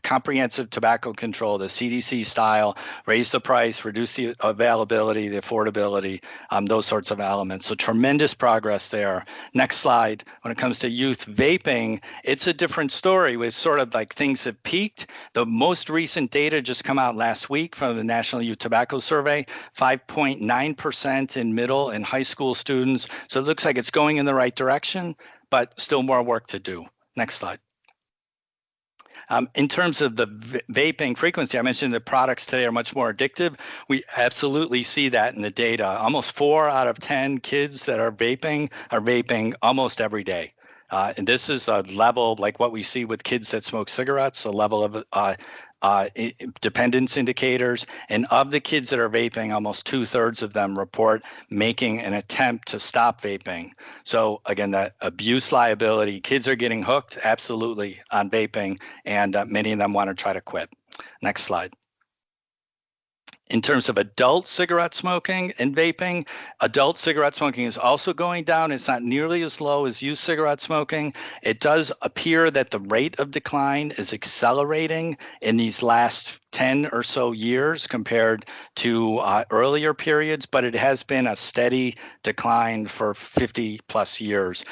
comprehensive tobacco control, the CDC style, raise the price, reduce the availability, the affordability, those sorts of elements. So tremendous progress there. Next slide. When it comes to youth vaping, it's a different story with sort of like things have peaked. The most recent data just come out last week from the National Youth Tobacco Survey, 5.9% in middle and high school students. So it looks like it's going in the right direction, but still more work to do. Next slide. In terms of the vaping frequency, I mentioned the products today are much more addictive. We absolutely see that in the data. Almost 4 out of 10 kids that are vaping almost every day. And this is a level like what we see with kids that smoke cigarettes, a level of dependence indicators. And of the kids that are vaping, almost 2/3 of them report making an attempt to stop vaping. So again, that abuse liability, kids are getting hooked absolutely on vaping, and many of them want to try to quit. Next slide. In terms of adult cigarette smoking and vaping, adult cigarette smoking is also going down. It's not nearly as low as youth cigarette smoking. It does appear that the rate of decline is accelerating in these last 10 or so years compared to earlier periods, but it has been a steady decline for 50 plus years.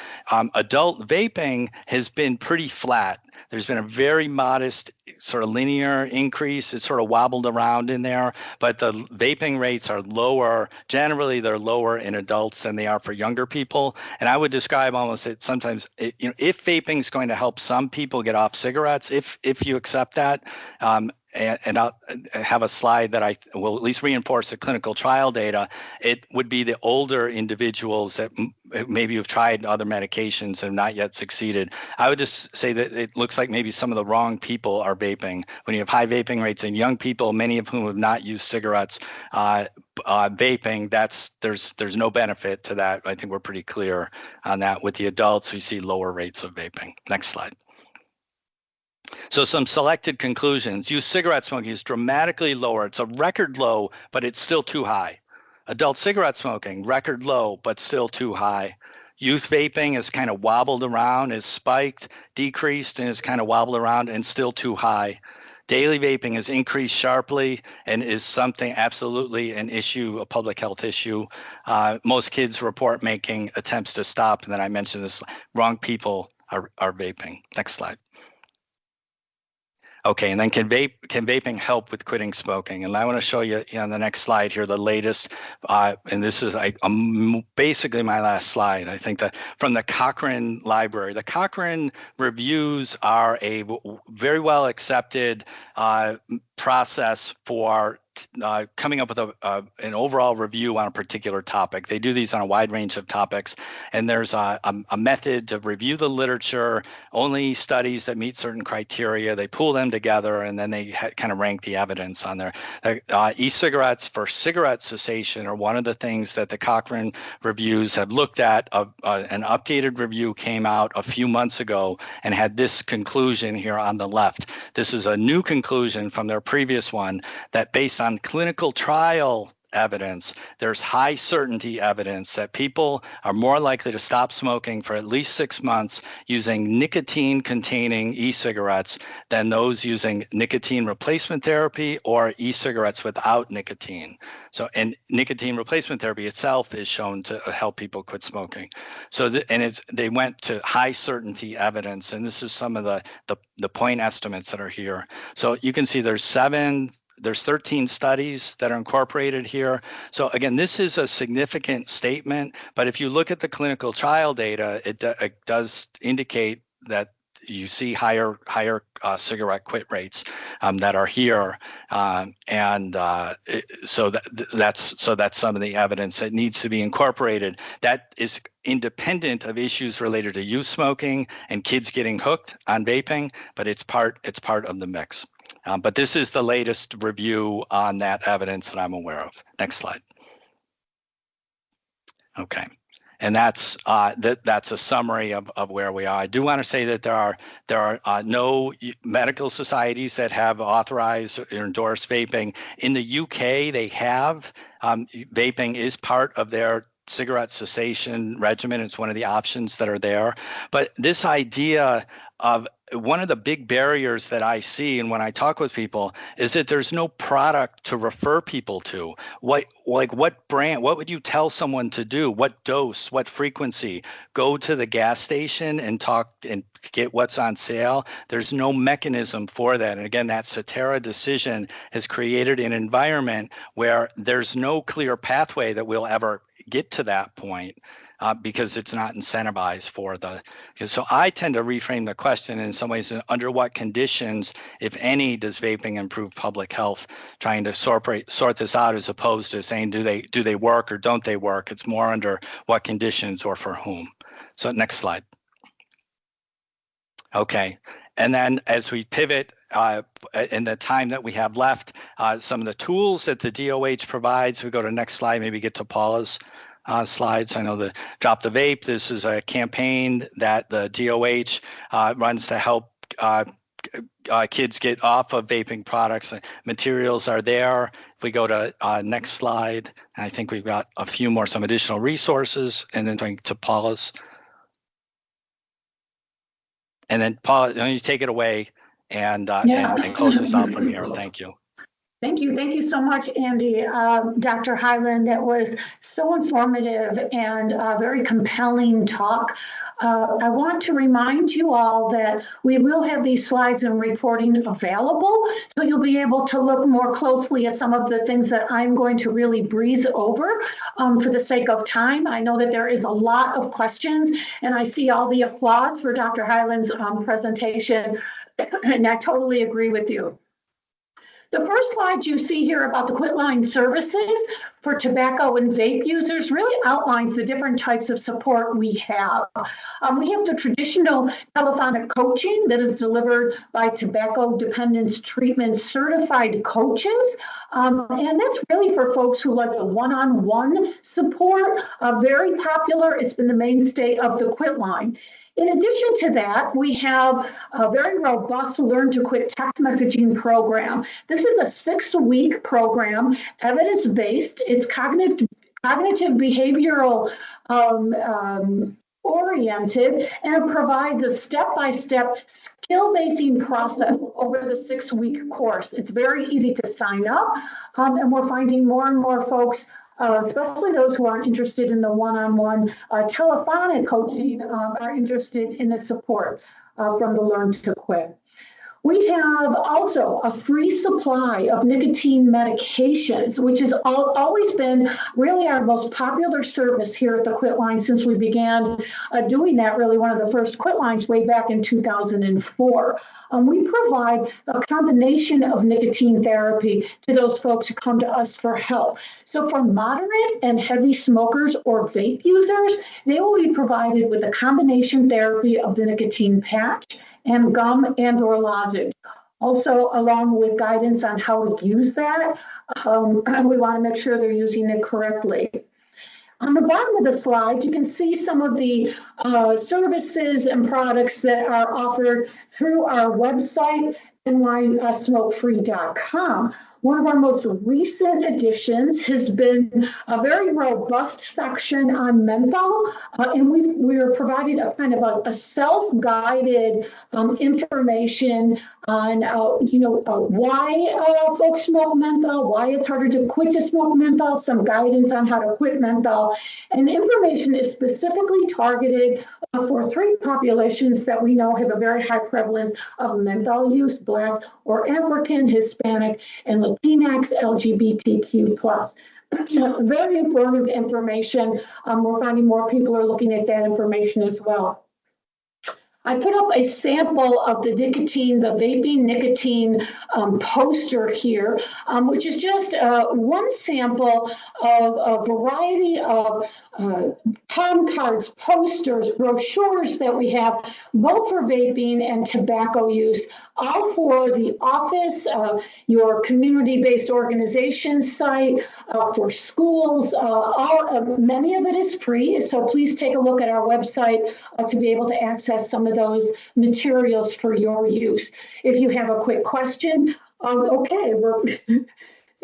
Adult vaping has been pretty flat. There's been a very modest sort of linear increase. It sort of wobbled around in there, but the vaping rates are lower. Generally, they're lower in adults than they are for younger people. And I would describe almost it sometimes, if vaping is going to help some people get off cigarettes, if you accept that, and I'll have a slide that I will at least reinforce the clinical trial data. It would be the older individuals that maybe have tried other medications and have not yet succeeded. I would just say that it looks like maybe some of the wrong people are vaping. When you have high vaping rates in young people, many of whom have not used cigarettes, vaping, there's no benefit to that. I think we're pretty clear on that. With the adults, we see lower rates of vaping. Next slide. So some selected conclusions. Youth cigarette smoking is dramatically lower. It's a record low, but it's still too high. Adult cigarette smoking, record low, but still too high. Youth vaping is kind of wobbled around, is spiked, decreased, and is kind of wobbled around and still too high. Daily vaping has increased sharply and is something absolutely an issue, a public health issue. Most kids report making attempts to stop. And then I mentioned this, wrong people are vaping. Next slide. Okay, and then can vaping help with quitting smoking? And I want to show you on the next slide here the latest, and this is basically my last slide. I think that from the Cochrane Library, the Cochrane reviews are a very well accepted process for coming up with an overall review on a particular topic. They do these on a wide range of topics, and there's a method to review the literature, only studies that meet certain criteria. They pull them together, and then they kind of rank the evidence on there. E-cigarettes for cigarette cessation are one of the things that the Cochrane reviews have looked at. An updated review came out a few months ago and had this conclusion here on the left. This is a new conclusion from their previous one that based on clinical trial evidence, there's high certainty evidence that people are more likely to stop smoking for at least 6 months using nicotine containing e-cigarettes than those using nicotine replacement therapy or e-cigarettes without nicotine. So, and nicotine replacement therapy itself is shown to help people quit smoking. So, they went to high certainty evidence, and this is some of the point estimates that are here. So you can see there's 13 studies that are incorporated here. So again, this is a significant statement, but if you look at the clinical trial data, it does indicate that you see higher cigarette quit rates that are here, so that's some of the evidence that needs to be incorporated. That is independent of issues related to youth smoking and kids getting hooked on vaping, but it's part of the mix. But this is the latest review on that evidence that I'm aware of. Next slide. Okay. And that's a summary of where we are. I do want to say that there are no medical societies that have authorized or endorsed vaping. In the UK, they have. Vaping is part of their cigarette cessation regimen. It's one of the options that are there. But this idea of one of the big barriers that I see, and when I talk with people, is that there's no product to refer people to. What brand, what would you tell someone to do? What dose, what frequency? Go to the gas station and talk and get what's on sale. There's no mechanism for that. And again, that Cetera decision has created an environment where there's no clear pathway that we'll ever get to that point. Because it's not incentivized for so I tend to reframe the question in some ways, under what conditions, if any, does vaping improve public health? Trying to sort this out as opposed to saying, do they work or don't they work? It's more under what conditions or for whom. So next slide. Okay, and then as we pivot, in the time that we have left, some of the tools that the DOH provides, we go to next slide, maybe get to Paula's slides. I know the Drop the Vape, this is a campaign that the DOH runs to help kids get off of vaping products. Materials are there. If we go to next slide, I think we've got a few more, some additional resources, and then going to Paula's. And then Paula, you take it away and close this out from here. Thank you. Thank you. Thank you so much, Andy. Dr. Hyland, that was so informative and very compelling talk. I want to remind you all that we will have these slides and recording available, so you'll be able to look more closely at some of the things that I'm going to really breeze over for the sake of time. I know that there is a lot of questions, and I see all the applause for Dr. Hyland's presentation, and I totally agree with you. The first slide you see here about the Quitline services for tobacco and vape users really outlines the different types of support we have. We have the traditional telephonic coaching that is delivered by tobacco dependence treatment certified coaches. And that's really for folks who like the one-on-one support, very popular. It's been the mainstay of the Quitline. In addition to that, we have a very robust Learn to Quit text messaging program. This is a 6-week program, evidence-based. It's cognitive behavioral oriented, and it provides a step-by-step skill-based process over the 6-week course. It's very easy to sign up, and we're finding more and more folks, especially those who aren't interested in the one-on-one telephonic coaching, are interested in the support from the Learn to Quit. We have also a free supply of nicotine medications, which has always been really our most popular service here at the Quitline since we began doing that, really one of the first Quitlines way back in 2004. We provide a combination of nicotine therapy to those folks who come to us for help. So for moderate and heavy smokers or vape users, they will be provided with a combination therapy of the nicotine patch and gum and or lozenge. Also, along with guidance on how to use that, we want to make sure they're using it correctly. On the bottom of the slide, you can see some of the services and products that are offered through our website, nysmokefree.com. One of our most recent additions has been a very robust section on menthol, and we are provided a kind of a self-guided information on, why folks smoke menthol, why it's harder to quit to smoke menthol, some guidance on how to quit menthol, and the information is specifically targeted for 3 populations that we know have a very high prevalence of menthol use: Black or African, Hispanic, and Latinx, LGBTQ+. Very informative information. We're finding more people are looking at that information as well. I put up a sample of the vaping nicotine poster here, which is just one sample of a variety of palm cards, posters, brochures that we have, both for vaping and tobacco use, all for the office, your community-based organization site, for schools. Many of it is free, so please take a look at our website to be able to access some of those materials for your use. If you have a quick question, okay,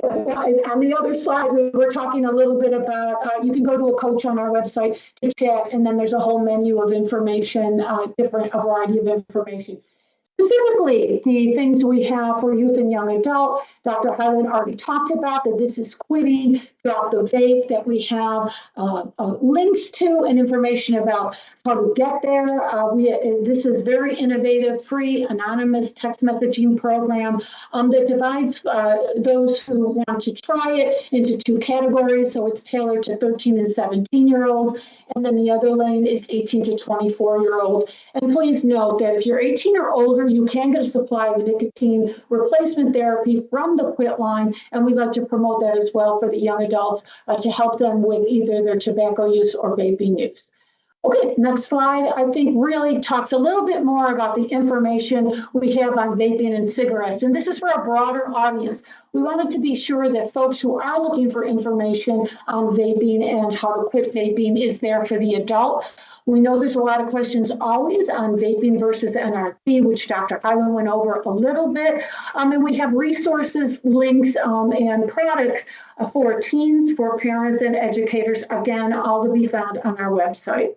on the other slide, we were talking a little bit about, you can go to a coach on our website to chat, and then there's a whole menu of information, a variety of information. Specifically, the things we have for youth and young adult, Dr. Hyland already talked about that this is quitting, drop the vape, that we have links to and information about how to get there. This is very innovative, free, anonymous text messaging program that divides those who want to try it into 2 categories. So it's tailored to 13 and 17-year-olds, and then the other lane is 18 to 24-year-olds. And please note that if you're 18 or older, you can get a supply of nicotine replacement therapy from the Quitline, and we'd like to promote that as well for the young adults to help them with either their tobacco use or vaping use. Okay, next slide, I think really talks a little bit more about the information we have on vaping and cigarettes. And this is for a broader audience. We wanted to be sure that folks who are looking for information on vaping and how to quit vaping is there for the adult. We know there's a lot of questions always on vaping versus NRP, which Dr. Hyland went over a little bit. And we have resources, links, and products for teens, for parents and educators, again, all to be found on our website.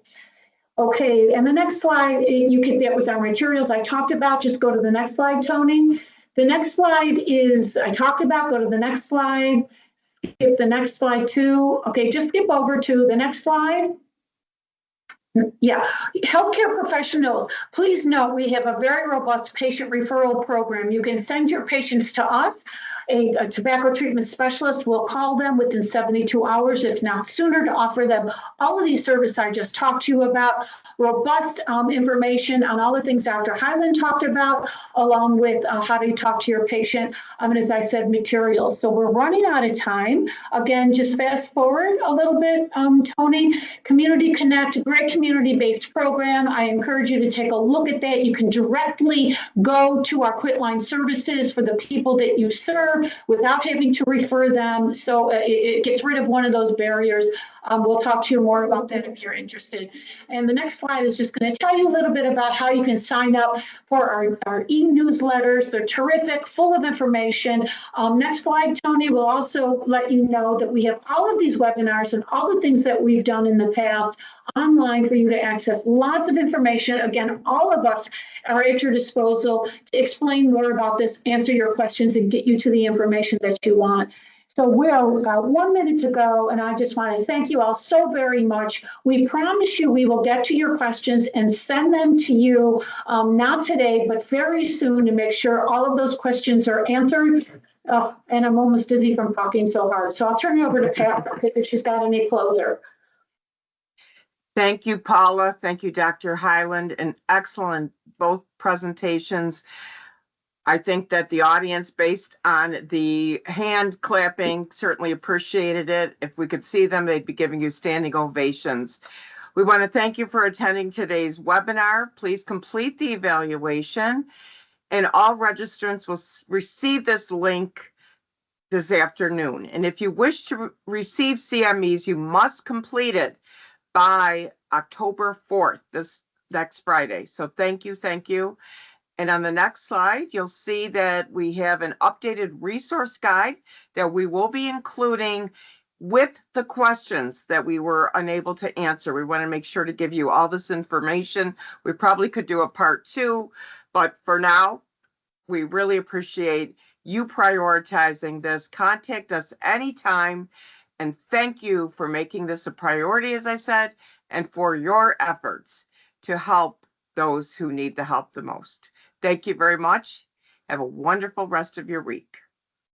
Okay, and the next slide, that was our materials I talked about. Just go to the next slide, Tony. The next slide is, I talked about, go to the next slide. Skip the next slide too. Okay, just skip over to the next slide. Yeah, healthcare professionals, please note we have a very robust patient referral program. You can send your patients to us, a tobacco treatment specialist will call them within 72 hours, if not sooner, to offer them all of these services I just talked to you about, robust information on all the things Dr. Hyland talked about, along with how to talk to your patient, and as I said, materials. So we're running out of time. Again, just fast forward a little bit, Tony. Community Connect, great community-based program. I encourage you to take a look at that. You can directly go to our Quitline services for the people that you serve without having to refer them. So it gets rid of one of those barriers. We'll talk to you more about that if you're interested. And the next slide is just going to tell you a little bit about how you can sign up for our e-newsletters. They're terrific, full of information. Next slide, Tony, will also let you know that we have all of these webinars and all the things that we've done in the past online for you to access. Lots of information. Again, all of us are at your disposal to explain more about this, answer your questions, and get you to the information that you want. So we've got 1 minute to go, and I just want to thank you all so very much. We promise you we will get to your questions and send them to you, not today, but very soon, to make sure all of those questions are answered. And I'm almost dizzy from talking so hard. So I'll turn it over to Pat if she's got any closer. Thank you, Paula. Thank you, Dr. Hyland. And excellent both presentations. I think that the audience, based on the hand clapping, certainly appreciated it. If we could see them, they'd be giving you standing ovations. We want to thank you for attending today's webinar. Please complete the evaluation, and all registrants will receive this link this afternoon. And if you wish to receive CMEs, you must complete it by October 4th, this next Friday. So thank you, thank you. And on the next slide, you'll see that we have an updated resource guide that we will be including with the questions that we were unable to answer. We want to make sure to give you all this information. We probably could do a part 2, but for now, we really appreciate you prioritizing this. Contact us anytime. And thank you for making this a priority, as I said, and for your efforts to help those who need the help the most. Thank you very much. Have a wonderful rest of your week.